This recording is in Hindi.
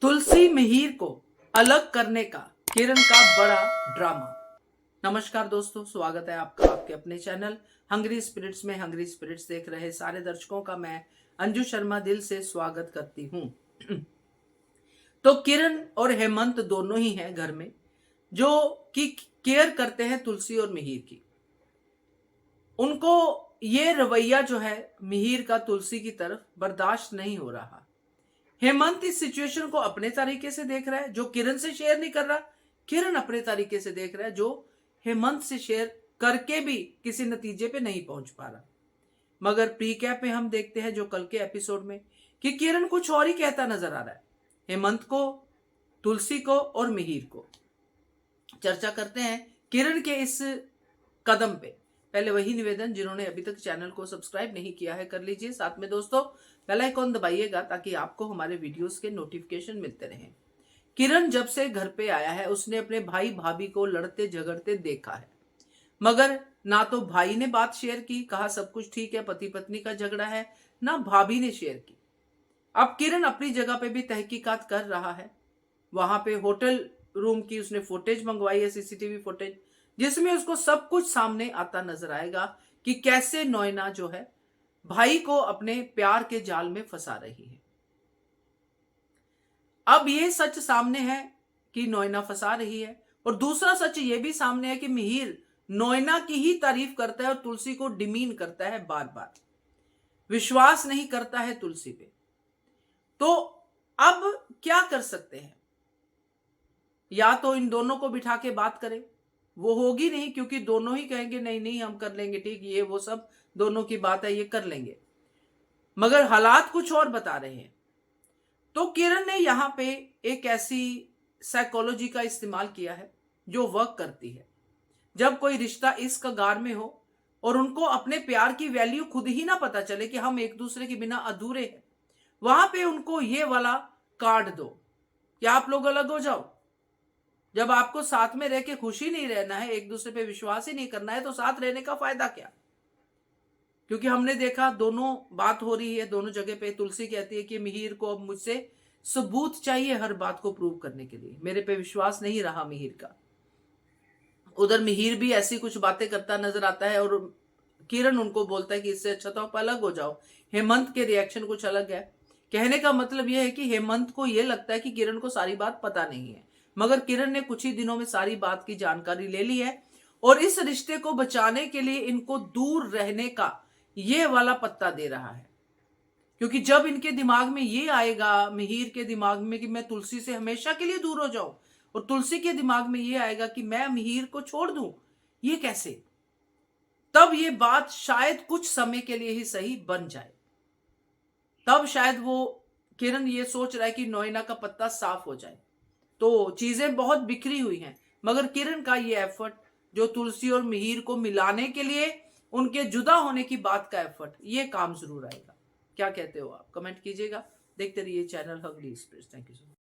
तुलसी मिहिर को अलग करने का किरण का बड़ा ड्रामा। नमस्कार दोस्तों, स्वागत है आपका आपके अपने चैनल हंग्री स्पिरिट्स में। हंग्री स्पिरिट्स देख रहे सारे दर्शकों का मैं अंजू शर्मा दिल से स्वागत करती हूँ। तो किरण और हेमंत दोनों ही हैं घर में, जो कि केयर करते हैं तुलसी और मिहिर की। उनको ये रवैया जो है मिहिर का तुलसी की तरफ बर्दाश्त नहीं हो रहा। हेमंत इस सिचुएशन को अपने तरीके से देख रहा है, जो किरण से शेयर नहीं कर रहा। किरण अपने तरीके से देख रहा है, जो हेमंत से शेयर करके भी किसी नतीजे पे नहीं पहुंच पा रहा। मगर प्री कैप में हम देखते हैं, जो कल के एपिसोड में, कि किरण कुछ और ही कहता नजर आ रहा है हेमंत को, तुलसी को और मिहिर को। चर्चा करते हैं किरण के इस कदम पे। पहले वही निवेदन, जिन्होंने अभी तक चैनल को सब्सक्राइब नहीं किया है कर लीजिए। साथ में दोस्तों बेल आइकॉन दबाइएगा ताकि आपको हमारे वीडियोस के नोटिफिकेशन मिलते रहें। किरण जब से घर पे आया है, उसने अपने भाई भाभी को लड़ते झगड़ते देखा है, मगर ना तो भाई ने बात शेयर की, कहा सब कुछ ठीक है, पति पत्नी का झगड़ा है, ना भाभी ने शेयर की। अब किरण अपनी जगह पे भी तहकीकात कर रहा है। वहां पे होटल रूम की उसने फुटेज मंगवाई है, सीसीटीवी फुटेज, जिसमें उसको सब कुछ सामने आता नजर आएगा कि कैसे नोएना जो है भाई को अपने प्यार के जाल में फंसा रही है। अब ये सच सामने है कि नोएना फंसा रही है, और दूसरा सच ये भी सामने है कि मिहिर नोएना की ही तारीफ करता है और तुलसी को डिमीन करता है, बार बार विश्वास नहीं करता है तुलसी पे। तो अब क्या कर सकते हैं? या तो इन दोनों को बिठा के बात करें, वो होगी नहीं, क्योंकि दोनों ही कहेंगे नहीं नहीं हम कर लेंगे, ठीक, ये वो सब दोनों की बात है, ये कर लेंगे। मगर हालात कुछ और बता रहे हैं। तो किरण ने यहां पे एक ऐसी साइकोलॉजी का इस्तेमाल किया है जो वर्क करती है। जब कोई रिश्ता इस कगार में हो और उनको अपने प्यार की वैल्यू खुद ही ना पता चले कि हम एक दूसरे के बिना अधूरे हैं, वहां पे उनको ये वाला कार्ड दो कि आप लोग अलग हो जाओ। जब आपको साथ में रह के खुशी नहीं रहना है, एक दूसरे पे विश्वास ही नहीं करना है, तो साथ रहने का फायदा क्या? क्योंकि हमने देखा दोनों बात हो रही है दोनों जगह पे। तुलसी कहती है कि मिहिर को अब मुझसे सबूत चाहिए हर बात को प्रूव करने के लिए, मेरे पे विश्वास नहीं रहा मिहिर का। उधर मिहिर भी ऐसी कुछ बातें करता नजर आता है, और किरण उनको बोलता है कि इससे अच्छा तो आप अलग हो जाओ। हेमंत के रिएक्शन कुछ अलग है। कहने का मतलब यह है कि हेमंत को यह लगता है कि किरण को सारी बात पता नहीं है, मगर किरण ने कुछ ही दिनों में सारी बात की जानकारी ले ली है, और इस रिश्ते को बचाने के लिए इनको दूर रहने का ये वाला पत्ता दे रहा है। क्योंकि जब इनके दिमाग में ये आएगा, मिहिर के दिमाग में, कि मैं तुलसी से हमेशा के लिए दूर हो जाऊं, और तुलसी के दिमाग में ये आएगा कि मैं मिहिर को छोड़ दूं, ये कैसे, तब ये बात शायद कुछ समय के लिए ही सही बन जाए। तब शायद वो किरण ये सोच रहा है कि नोएना का पत्ता साफ हो जाए। तो चीजें बहुत बिखरी हुई हैं, मगर किरण का ये एफर्ट, जो तुलसी और मिहिर को मिलाने के लिए उनके जुदा होने की बात का एफर्ट, ये काम जरूर आएगा। क्या कहते हो आप? कमेंट कीजिएगा। देखते रहिए channel Hungry Spirits. Thank you so much.